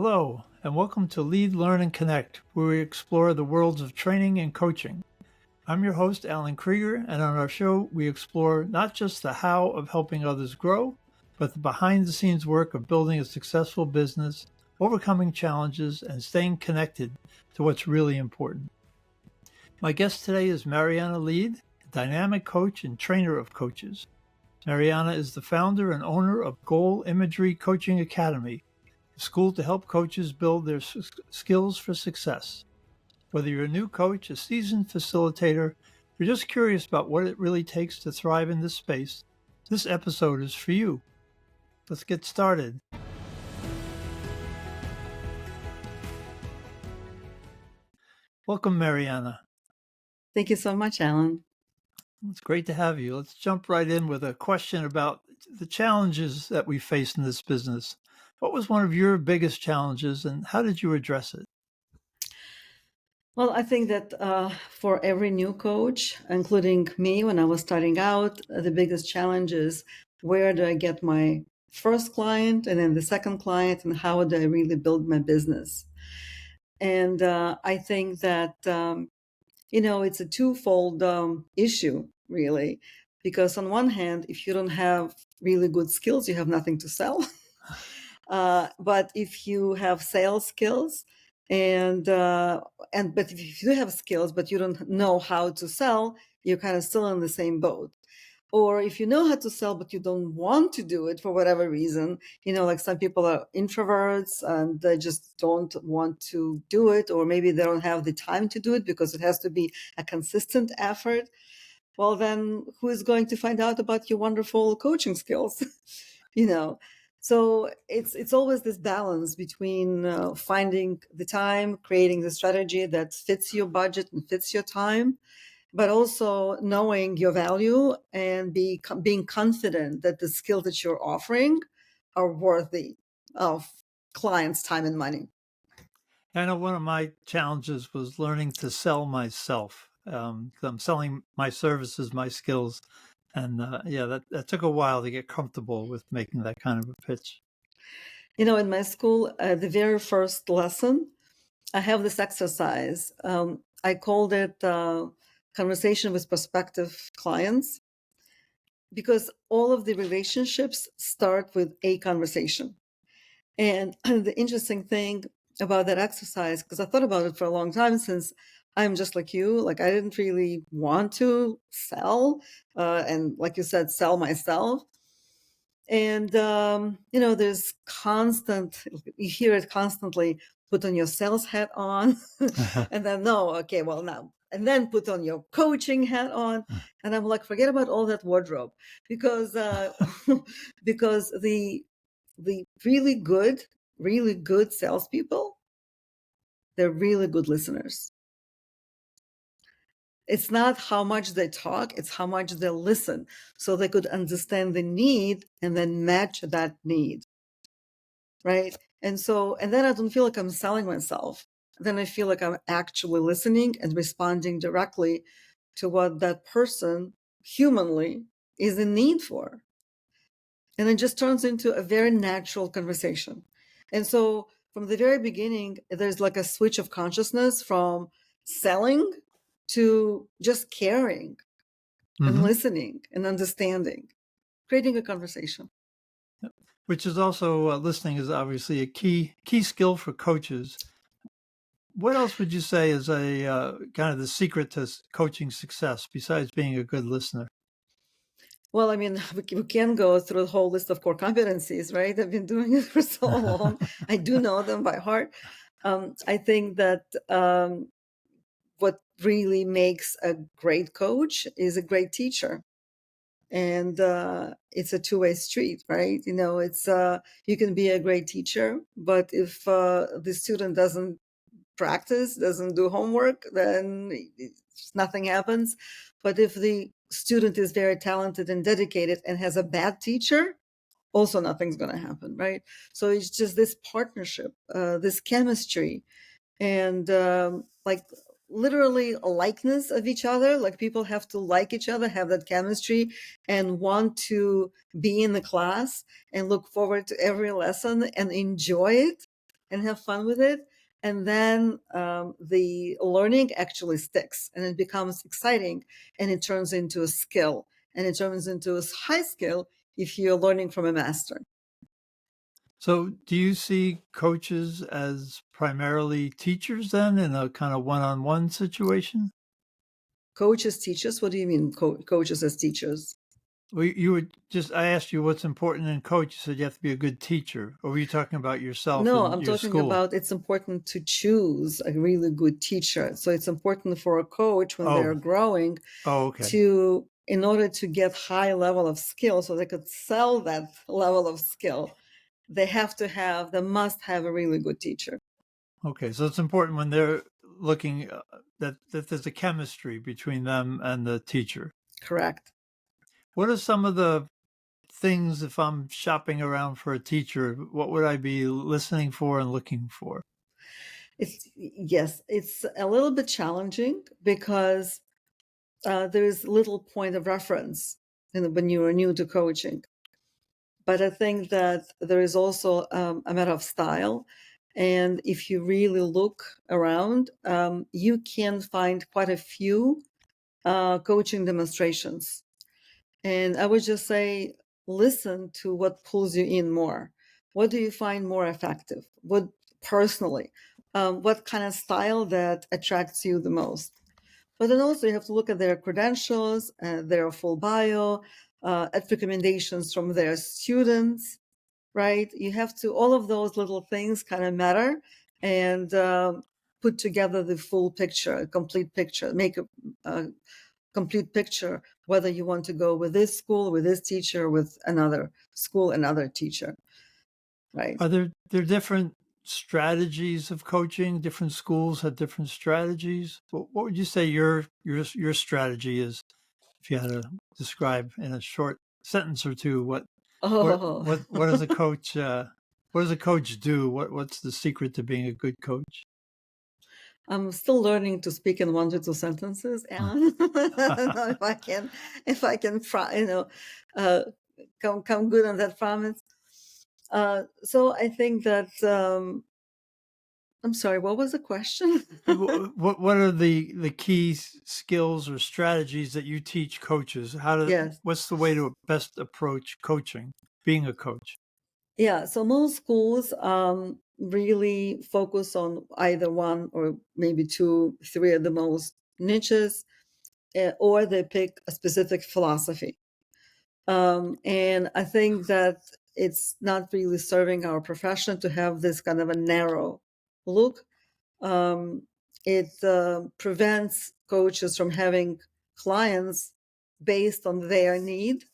Hello, and welcome to Lead, Learn, and Connect, where we explore the worlds of training and coaching. I'm your host, Alan Krieger, and on our show, we explore not just the how of helping others grow, but the behind-the-scenes work of building a successful business, overcoming challenges, and staying connected to what's really important. My guest today is Marianna Lead, a dynamic coach and trainer of coaches. Marianna is the founder and owner of Goal Imagery Coaching Academy, a school to help coaches build their skills for success. Whether you're a new coach, a seasoned facilitator, or just curious about what it really takes to thrive in this space, this episode is for you. Let's get started. Welcome, Marianna. Thank you so much, Alan. It's great to have you. Let's jump right in with a question about the challenges that we face in this business. What was one of your biggest challenges and how did you address it? Well, I think that for every new coach, including me when I was starting out, the biggest challenge is where do I get my first client and then the second client, and how do I really build my business? And I think that, it's a twofold issue, really, because on one hand, if you don't have really good skills, you have nothing to sell. But if you have sales skills but if you have skills but you don't know how to sell, you're kind of still in the same boat. Or if you know how to sell but you don't want to do it for whatever reason, like some people are introverts and they just don't want to do it, or maybe they don't have the time to do it because it has to be a consistent effort. Well, then who is going to find out about your wonderful coaching skills? So it's always this balance between finding the time, creating the strategy that fits your budget and fits your time, but also knowing your value and being confident that the skills that you're offering are worthy of clients' time and money. I know one of my challenges was learning to sell myself. I'm selling my services, my skills. And that took a while to get comfortable with making that kind of a pitch. In my school, the very first lesson, I have this exercise. I called it conversation with prospective clients, because all of the relationships start with a conversation. And the interesting thing about that exercise, because I thought about it for a long time, since I'm just like you, like I didn't really want to sell and, like you said, sell myself. And, there's you hear it constantly, put on your sales hat on and then and then put on your coaching hat on. And I'm like, forget about all that wardrobe, because because the really good salespeople, they're really good listeners. It's not how much they talk, it's how much they listen, so they could understand the need and then match that need. Right? And then I don't feel like I'm selling myself. Then I feel like I'm actually listening and responding directly to what that person humanly is in need for. And it just turns into a very natural conversation. And so from the very beginning, there's like a switch of consciousness from selling to just caring and listening and understanding, creating a conversation. Which is also, listening is obviously a key skill for coaches. What else would you say is a kind of the secret to coaching success besides being a good listener? Well, I mean, we can go through the whole list of core competencies, right? I've been doing it for so long. I do know them by heart. I think that what really makes a great coach is a great teacher. And it's a two-way street, right? It's you can be a great teacher, but if the student doesn't practice, doesn't do homework, then nothing happens. But if the student is very talented and dedicated and has a bad teacher, also nothing's going to happen, right? So it's just this partnership, this chemistry, and literally a likeness of each other. Like people have to like each other, have that chemistry, and want to be in the class and look forward to every lesson and enjoy it. and have fun with it. And then the learning actually sticks and it becomes exciting and it turns into a skill, and it turns into a high skill if you're learning from a master. So, do you see coaches as primarily teachers then in a kind of one-on-one situation? Coaches, teachers, what do you mean coaches as teachers? Well, I asked you what's important in coach. You said you have to be a good teacher. Or were you talking about yourself No, and I'm your talking school? about it's important to choose a really good teacher. So it's important for a coach when they're Oh, growing okay. to, in order to get high level of skill so they could sell that level of skill, they must have a really good teacher. Okay. So it's important when they're looking that there's a chemistry between them and the teacher. Correct. What are some of the things, if I'm shopping around for a teacher, what would I be listening for and looking for? It's a little bit challenging because there is little point of reference when you are new to coaching. But I think that there is also a matter of style. And if you really look around, you can find quite a few coaching demonstrations. And I would just say, listen to what pulls you in more. What do you find more effective? What personally? What kind of style that attracts you the most? But then also you have to look at their credentials, their full bio, at recommendations from their students, right? You have to, all of those little things kind of matter, and put together the full picture, a complete picture, make a complete picture, whether you want to go with this school, with this teacher, with another school, another teacher, right? Are there different strategies of coaching? Different schools have different strategies. What would you say your strategy is, if you had to describe in a short sentence or two Oh, what does a coach what does a coach do? What's the secret to being a good coach? I'm still learning to speak in 1 to 2 sentences, Alan. I don't know if I can, uh, come good on that promise. So I think that, I'm sorry, what was the question? What are the key skills or strategies that you teach coaches? Yes. What's the way to best approach coaching, being a coach? Yeah. So most schools really focus on either one or maybe two, three at the most niches, or they pick a specific philosophy. And I think that it's not really serving our profession to have this kind of a narrow look. Um, it prevents coaches from having clients based on their need,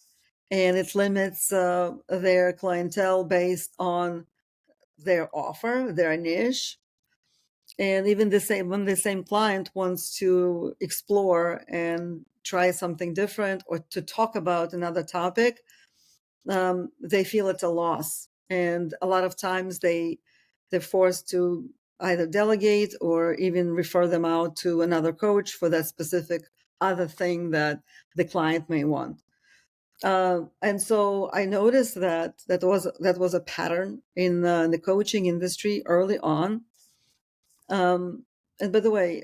and it limits their clientele based on their offer, their niche. And even when the same client wants to explore and try something different or to talk about another topic, they feel it's a loss. And a lot of times they're forced to either delegate or even refer them out to another coach for that specific other thing that the client may want. And so I noticed that was a pattern in the coaching industry early on. And by the way,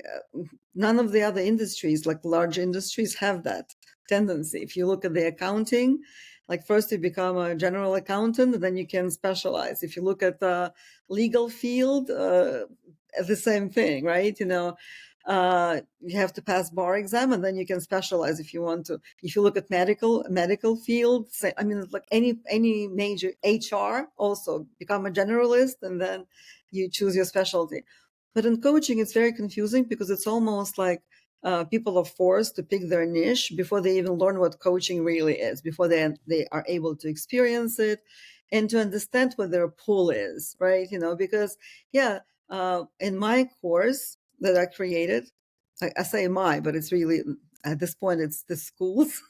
none of the other industries, like large industries, have that tendency. If you look at the accounting, like first you become a general accountant, then you can specialize. If you look at the legal field, the same thing, right? You have to pass bar exam, and then you can specialize if you want to. If you look at medical field, I mean, like any major HR, also become a generalist, and then you choose your specialty. But in coaching, it's very confusing because it's almost like people are forced to pick their niche before they even learn what coaching really is, before they are able to experience it and to understand what their pull is, right? Because, yeah, in my course that I created, I say my, but it's really, at this point, it's the school's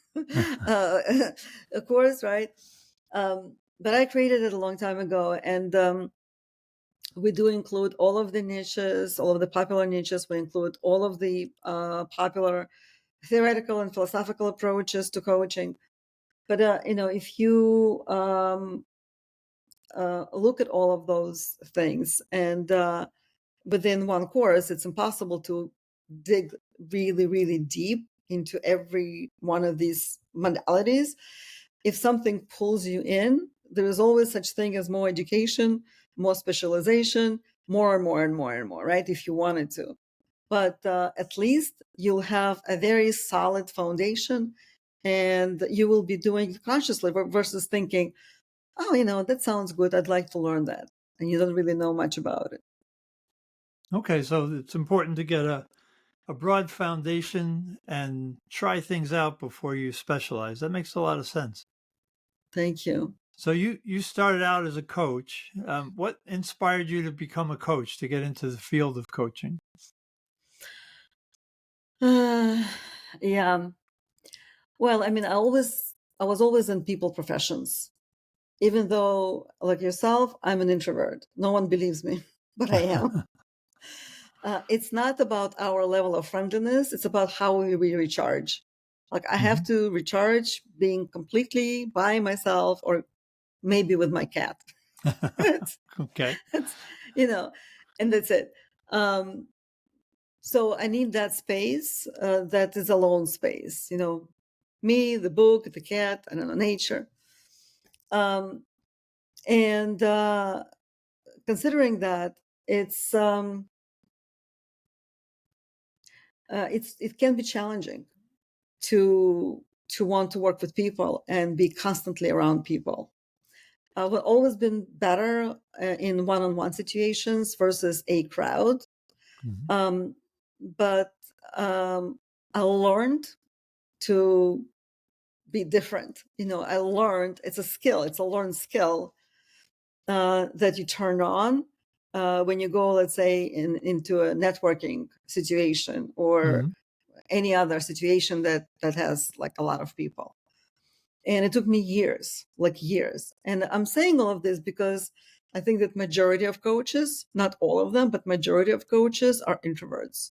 course, right? But I created it a long time ago, and we do include all of the niches, all of the popular niches. We include all of the popular theoretical and philosophical approaches to coaching. But if you look at all of those things. And within one course, it's impossible to dig really, really deep into every one of these modalities. If something pulls you in, there is always such thing as more education, more specialization, more and more and more and more, right? If you wanted to. But at least you'll have a very solid foundation, and you will be doing it consciously versus thinking, oh, that sounds good. I'd like to learn that. And you don't really know much about it. Okay, so it's important to get a broad foundation and try things out before you specialize. That makes a lot of sense. Thank you. So you started out as a coach. What inspired you to become a coach, to get into the field of coaching? Yeah. Well, I mean, I was always in people professions, even though, like yourself, I'm an introvert. No one believes me, but I am. It's not about our level of friendliness. It's about how we recharge. Like I have to recharge being completely by myself, or maybe with my cat. Okay. It's, and that's it. So I need that space that is alone space, me, the book, the cat, I don't know, nature. And considering that it can be challenging to want to work with people and be constantly around people. I've always been better in one-on-one situations versus a crowd. But I learned to be different. I learned it's a skill. It's a learned skill that you turn on when you go, let's say, into a networking situation or any other situation that has like a lot of people. And it took me years. And I'm saying all of this because I think that majority of coaches, not all of them, but majority of coaches are introverts.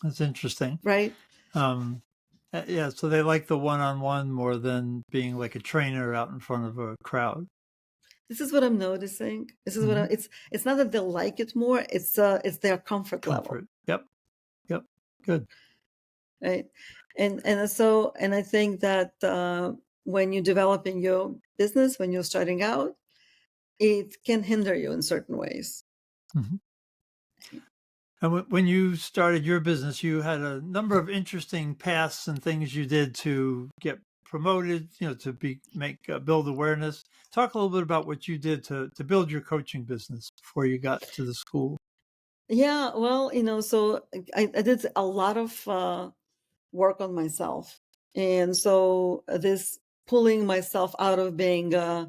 That's interesting. Right? Yeah, so they like the one-on-one more than being like a trainer out in front of a crowd. This is what I'm noticing. This is what it's not that they like it more. It's their comfort level. Yep. Good. Right. And I think that when you're developing your business, when you're starting out, it can hinder you in certain ways. And when you started your business, you had a number of interesting paths and things you did to get promoted, to build awareness. Talk a little bit about what you did to build your coaching business before you got to the school. Yeah, well, so I did a lot of work on myself. And so this pulling myself out of being, I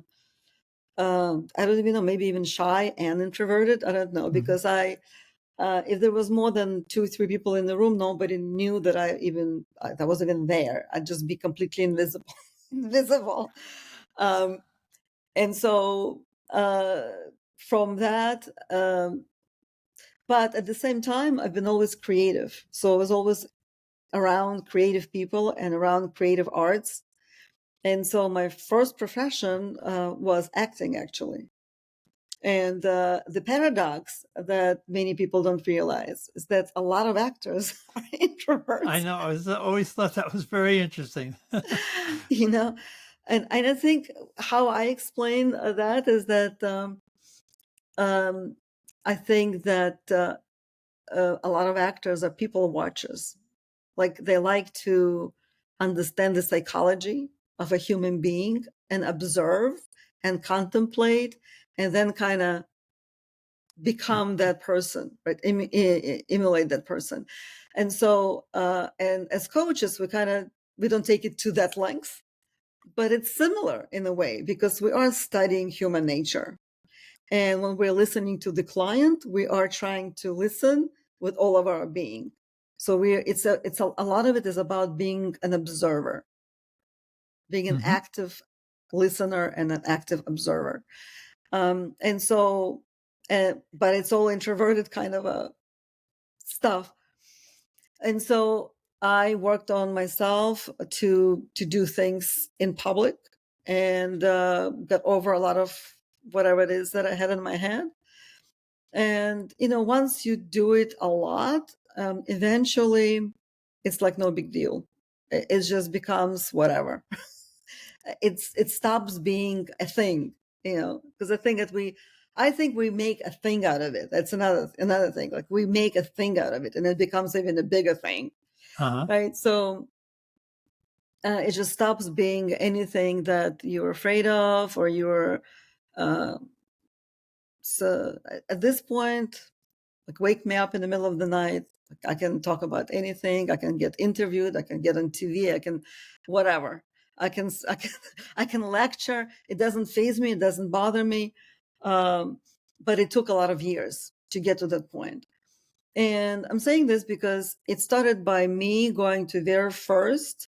don't even know, maybe even shy and introverted. I don't know, because if there was more than 2-3 people in the room, nobody knew that I wasn't even there. I'd just be completely invisible. And so from that, but at the same time, I've been always creative. So I was always around creative people and around creative arts. And so my first profession was acting, actually. And the paradox that many people don't realize is that a lot of actors are introverts. I know. I always thought that was very interesting. And I think how I explain that is that I think that a lot of actors are people watchers. Like they like to understand the psychology of a human being and observe and contemplate and then kind of become that person, right? Emulate that person. And so, and as coaches, we don't take it to that length, but it's similar in a way because we are studying human nature. And when we're listening to the client, we are trying to listen with all of our being. So a lot of it is about being an observer, being an active listener and an active observer. And so, but it's all introverted kind of stuff. And so I worked on myself to do things in public and got over a lot of whatever it is that I had in my head. And, once you do it a lot, eventually it's like no big deal. It just becomes whatever. It stops being a thing, because I think we make a thing out of it. That's another thing. Like we make a thing out of it, and it becomes even a bigger thing, right? So it just stops being anything that you're afraid of, or you're. So at this point, like wake me up in the middle of the night. I can talk about anything. I can get interviewed. I can get on TV. I can, whatever. I can lecture. It doesn't faze me. It doesn't bother me. But it took a lot of years to get to that point. And I'm saying this because it started by me going to their first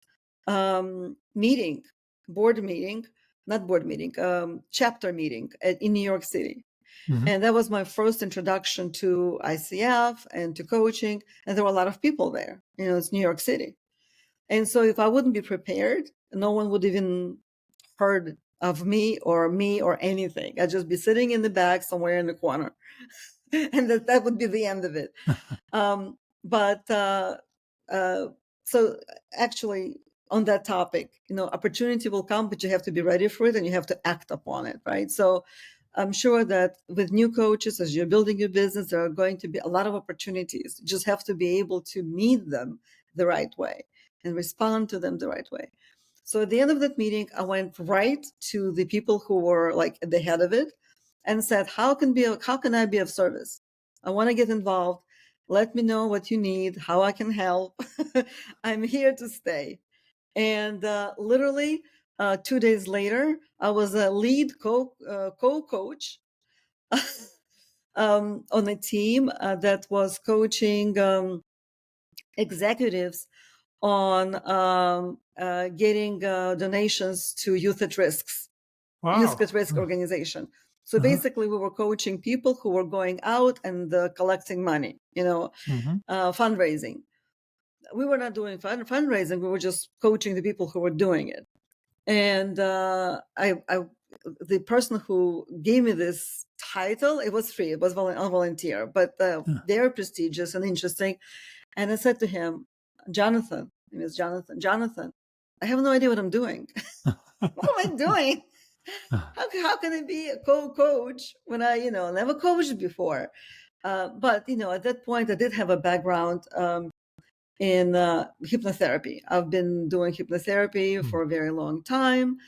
meeting, chapter meeting in New York City. Mm-hmm. And that was my first introduction to ICF and to coaching. And there were a lot of people there. It's New York City. And so if I wouldn't be prepared, no one would even heard of me or anything. I'd just be sitting in the back somewhere in the corner. And that would be the end of it. So actually on that topic, opportunity will come, but you have to be ready for it and you have to act upon it, right? So I'm sure that with new coaches, as you're building your business, there are going to be a lot of opportunities. You just have to be able to meet them the right way and respond to them the right way. So at the end of that meeting, I went right to the people who were like at the head of it and said, how can I be of service? I want to get involved. Let me know what you need, how I can help. I'm here to stay. And literally 2 days later, I was a lead co-coach on a team that was coaching executives on getting donations to Youth at Risk organization. So basically, we were coaching people who were going out and collecting money, fundraising. We were not doing fundraising. We were just coaching the people who were doing it. And the person who gave me this title, it was free. It was a volunteer, but they're prestigious and interesting. And I said to him, Jonathan, I have no idea what I'm doing. What am I doing? How can I be a co-coach when I, never coached before? But, at that point, I did have a background in hypnotherapy. I've been doing hypnotherapy for a very long time.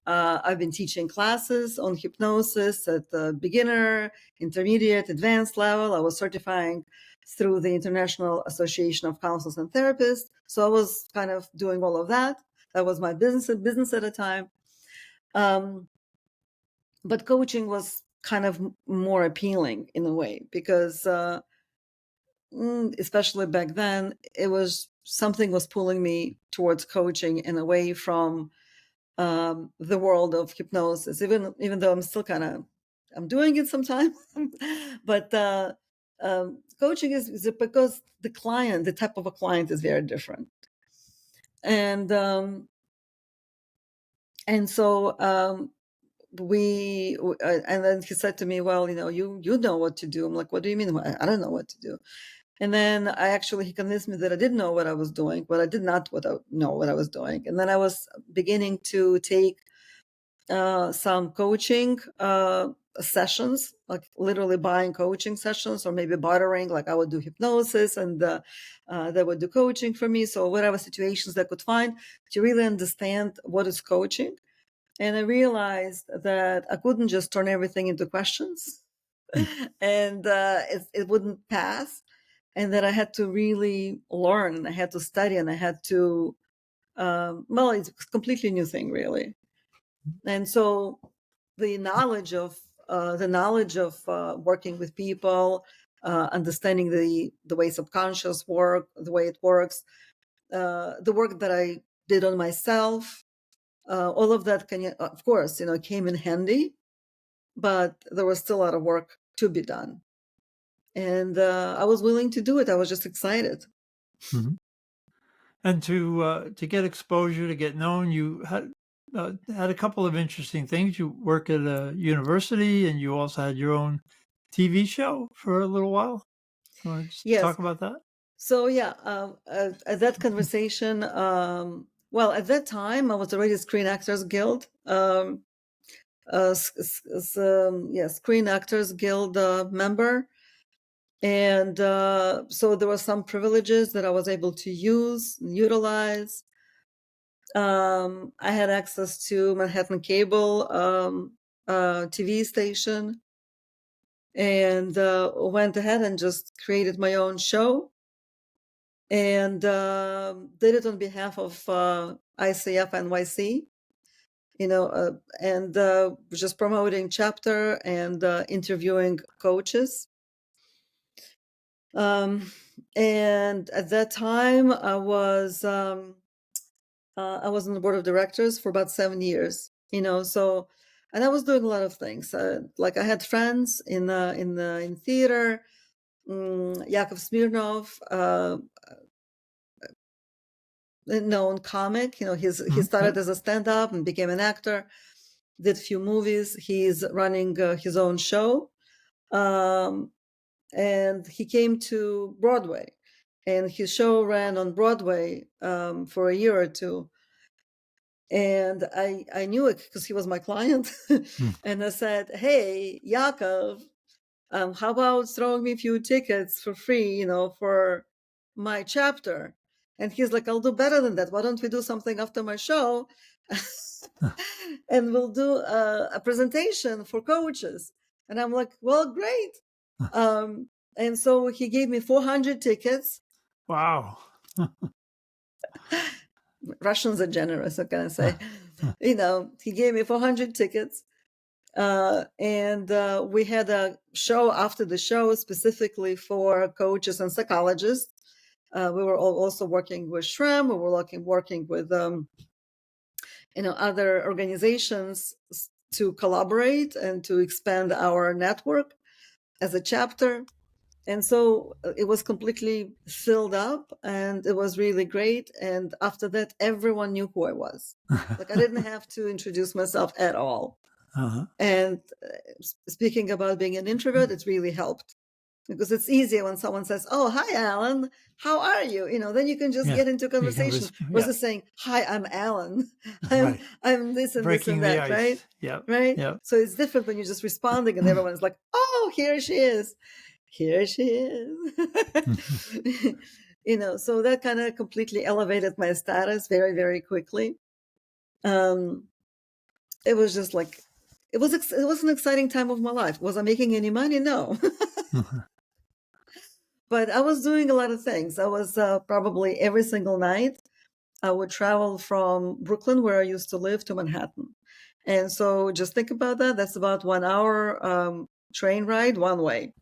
I've been teaching classes on hypnosis at the beginner, intermediate, advanced level. I was certifying through the International Association of Counselors and Therapists. So I was kind of doing all of that. That was my business at the time. But coaching was kind of more appealing in a way because especially back then, something was pulling me towards coaching and away from the world of hypnosis, even though I'm still I'm doing it sometimes. But coaching is because the type of a client is very different. And so and then he said to me, well, you know what to do. I'm like, what do you mean? I don't know what to do. And then he convinced me that I didn't know what I was doing, but I did not know what I was doing. And then I was beginning to take some coaching sessions, like literally buying coaching sessions or maybe bartering, like I would do hypnosis and they would do coaching for me. So whatever situations they could find to really understand what is coaching. And I realized that I couldn't just turn everything into questions and it wouldn't pass. And that I had to really learn and I had to study and I had to, it's a completely new thing, really. And so the knowledge of working with people, understanding the way subconscious work, the way it works, the work that I did on myself, all of that of course, came in handy, but there was still a lot of work to be done. And I was willing to do it. I was just excited. Mm-hmm. And to get exposure, to get known, had a couple of interesting things. You work at a university, and you also had your own TV show for a little while. You want to just Yes. talk about that? So yeah, at that conversation, well, at that time I was already a Screen Actors Guild, Screen Actors Guild member, and so there were some privileges that I was able to use and utilize. I had access to Manhattan Cable TV station, and went ahead and just created my own show, and did it on behalf of ICF NYC, and just promoting chapter and interviewing coaches. And at that time, I was on the board of directors for about 7 years. So, and I was doing a lot of things. Like I had friends in theater. Yakov Smirnov, a known comic. He started as a stand-up and became an actor. Did a few movies. He's running his own show, and he came to Broadway, and his show ran on Broadway for a year or two. And I knew it because he was my client, and I said, "Hey, Yakov, how about throwing me a few tickets for free, for my chapter?" And he's like, "I'll do better than that. Why don't we do something after my show? And we'll do a presentation for coaches." And I'm like, "Well, great." And so he gave me 400 tickets. Wow. Russians are generous, what can I say? He gave me 400 tickets. And we had a show after the show specifically for coaches and psychologists. We were also working with SHRM. We were working with other organizations to collaborate and to expand our network as a chapter. And so it was completely filled up, and it was really great. And after that, everyone knew who I was. Like I didn't have to introduce myself at all. Uh-huh. And speaking about being an introvert, it really helped, because it's easier when someone says, "Oh, hi, Alan. How are you?" Then you can just get into conversation versus saying, "Hi, I'm Alan. I'm this and breaking this and that," right? Yep. Right. Yep. So it's different when you're just responding and everyone's like, "Oh, here she is. Here she is." So that kind of completely elevated my status very, very quickly. It was just like, it was an exciting time of my life. Was I making any money? No. But I was doing a lot of things. I was probably every single night, I would travel from Brooklyn, where I used to live, to Manhattan. And so just think about that. That's about 1 hour train ride one way.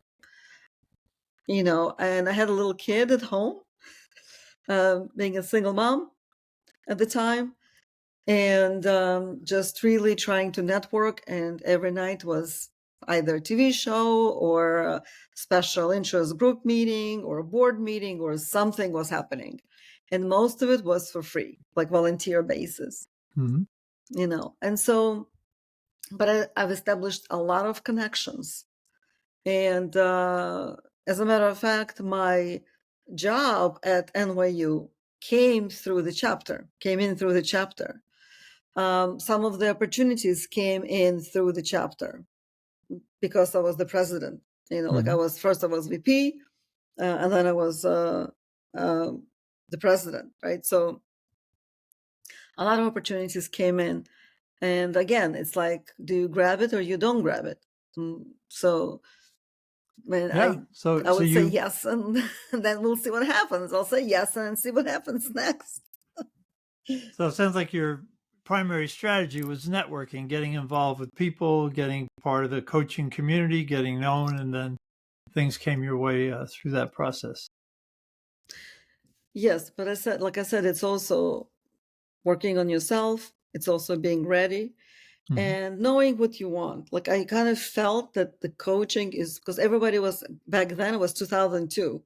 And I had a little kid at home, being a single mom at the time, and just really trying to network. And every night was either a TV show or a special interest group meeting or a board meeting, or something was happening. And most of it was for free, like volunteer basis. And so, but I've established a lot of connections. And as a matter of fact, my job at NYU came in through the chapter. Some of the opportunities came in through the chapter because I was the president. Like I was VP, and then I was the president, right? So a lot of opportunities came in. And again, it's like, do you grab it or you don't grab it? So I would say yes, and then we'll see what happens. I'll say yes and see what happens next. So it sounds like your primary strategy was networking, getting involved with people, getting part of the coaching community, getting known, and then things came your way through that process. Yes, but like I said, it's also working on yourself. It's also being ready and knowing what you want. Like I kind of felt that the coaching is, because everybody was, back then it was 2002.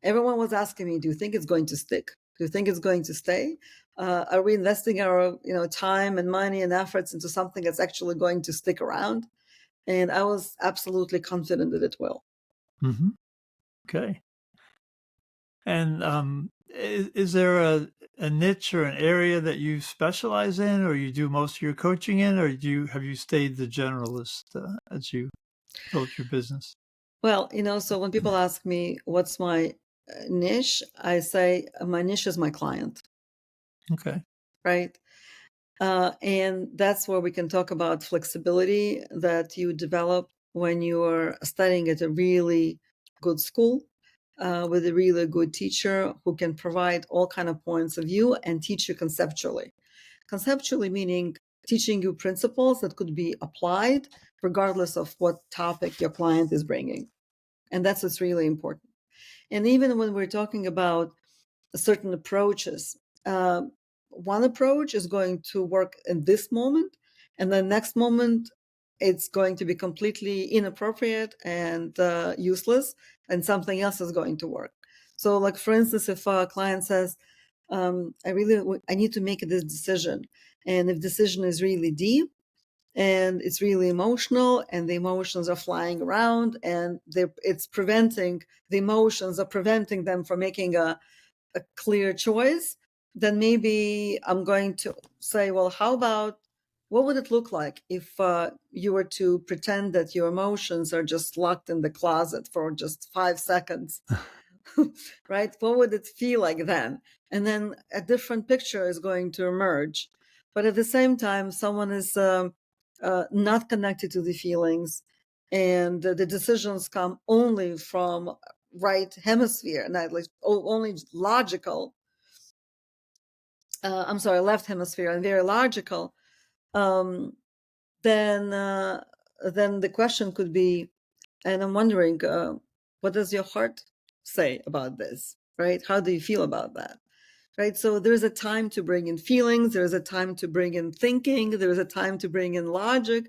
Everyone was asking me, "Do you think it's going to stick? Do you think it's going to stay?" Are we investing our time and money and efforts into something that's actually going to stick around? And I was absolutely confident that it will. Mm-hmm. Okay. And is there a niche or an area that you specialize in, or you do most of your coaching in, or have you stayed the generalist as you built your business? Well, so when people ask me what's my niche, I say my niche is my client, Okay. right? And that's where we can talk about flexibility that you develop when you're studying at a really good school with a really good teacher who can provide all kind of points of view and teach you conceptually. Conceptually meaning teaching you principles that could be applied regardless of what topic your client is bringing. And that's what's really important. And even when we're talking about certain approaches, one approach is going to work in this moment, and the next moment it's going to be completely inappropriate and useless, and something else is going to work. So, like for instance, if a client says, I need to make this decision, and if decision is really deep and it's really emotional and the emotions are flying around and it's preventing the emotions are preventing them from making a clear choice, then maybe I'm going to say, well, how about what would it look like if you were to pretend that your emotions are just locked in the closet for just 5 seconds? Right? What would it feel like then? And then a different picture is going to emerge. But at the same time, someone is not connected to the feelings, and the decisions come only from right hemisphere, not like only logical. Left hemisphere, and very logical. Um, then the question could be, and I'm wondering, what does your heart say about this, right? How do you feel about that, right? So there's a time to bring in feelings. There's a time to bring in thinking. There's a time to bring in logic.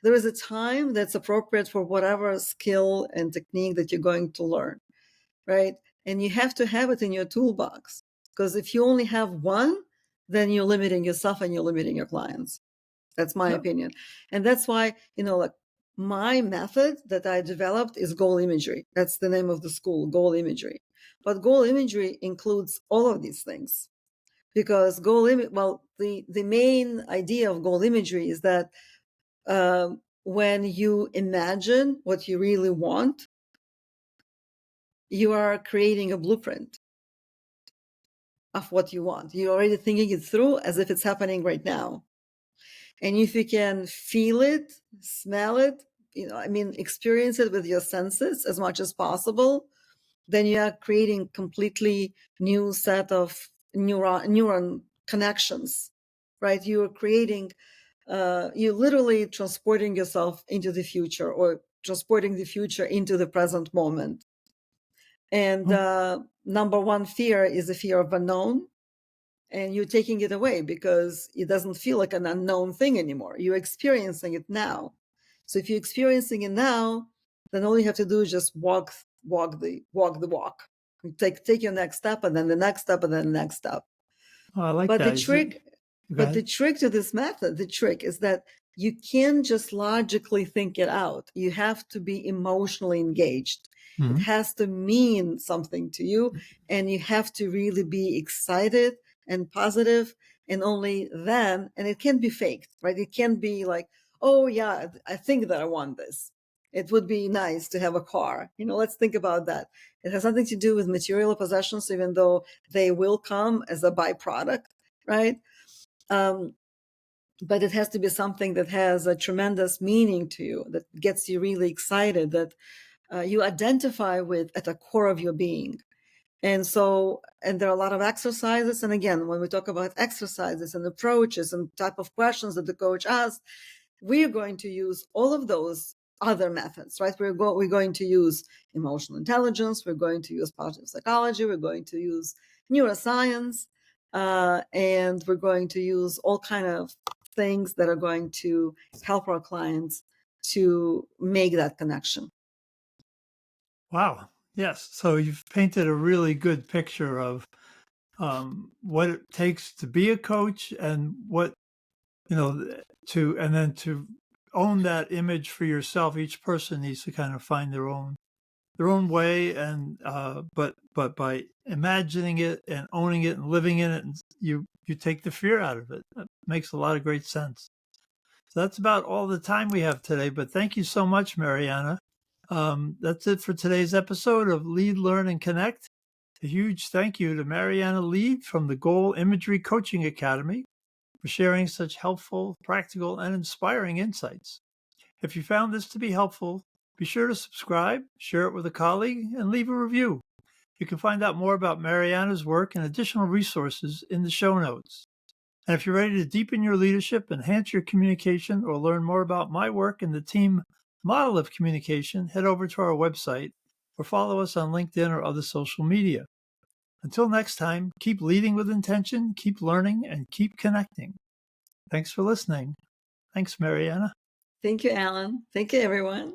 There is a time that's appropriate for whatever skill and technique that you're going to learn, right? And you have to have it in your toolbox, because if you only have one, then you're limiting yourself and you're limiting your clients. That's my Yep. opinion. And that's why, like my method that I developed is goal imagery. That's the name of the school, goal imagery. But goal imagery includes all of these things, because the main idea of goal imagery is that when you imagine what you really want, you are creating a blueprint of what you want. You're already thinking it through as if it's happening right now. And if you can feel it, smell it, experience it with your senses as much as possible, then you are creating completely new set of neuron connections, right? You are creating, you're literally transporting yourself into the future, or transporting the future into the present moment. And number one fear is the fear of unknown. And you're taking it away because it doesn't feel like an unknown thing anymore. You're experiencing it now. So if you're experiencing it now, then all you have to do is just walk the walk. Take your next step, and then the next step, and then the next step. Oh, I like But the that. trick, Go ahead. to this method, the trick is that you can't just logically think it out. You have to be emotionally engaged. It Mm-hmm. has to mean something to you, and you have to really be excited and positive, and only then, and it can't be faked, right? It can't be like, oh yeah, I think that I want this. It would be nice to have a car. Let's think about that. It has nothing to do with material possessions, even though they will come as a byproduct, right? But it has to be something that has a tremendous meaning to you, that gets you really excited, that you identify with at the core of your being. And there are a lot of exercises. And again, when we talk about exercises and approaches and type of questions that the coach asks, we're going to use all of those other methods, right? We're going to use emotional intelligence. We're going to use positive psychology. We're going to use neuroscience. And we're going to use all kind of things that are going to help our clients to make that connection. Wow. Yes. So you've painted a really good picture of what it takes to be a coach, and what, and then to own that image for yourself. Each person needs to kind of find their own way, and but by imagining it and owning it and living in it, and you take the fear out of it. That makes a lot of great sense. So that's about all the time we have today, but thank you so much, Marianna. That's it for today's episode of Lead, Learn, and Connect. A huge thank you to Marianna Lead from the Goal Imagery Coaching Academy for sharing such helpful, practical, and inspiring insights. If you found this to be helpful, be sure to subscribe, share it with a colleague, and leave a review. You can find out more about Marianna's work and additional resources in the show notes. And if you're ready to deepen your leadership, enhance your communication, or learn more about my work and the team model of communication, head over to our website or follow us on LinkedIn or other social media. Until next time, keep leading with intention, keep learning, and keep connecting. Thanks for listening. Thanks, Marianna. Thank you, Alan. Thank you, everyone.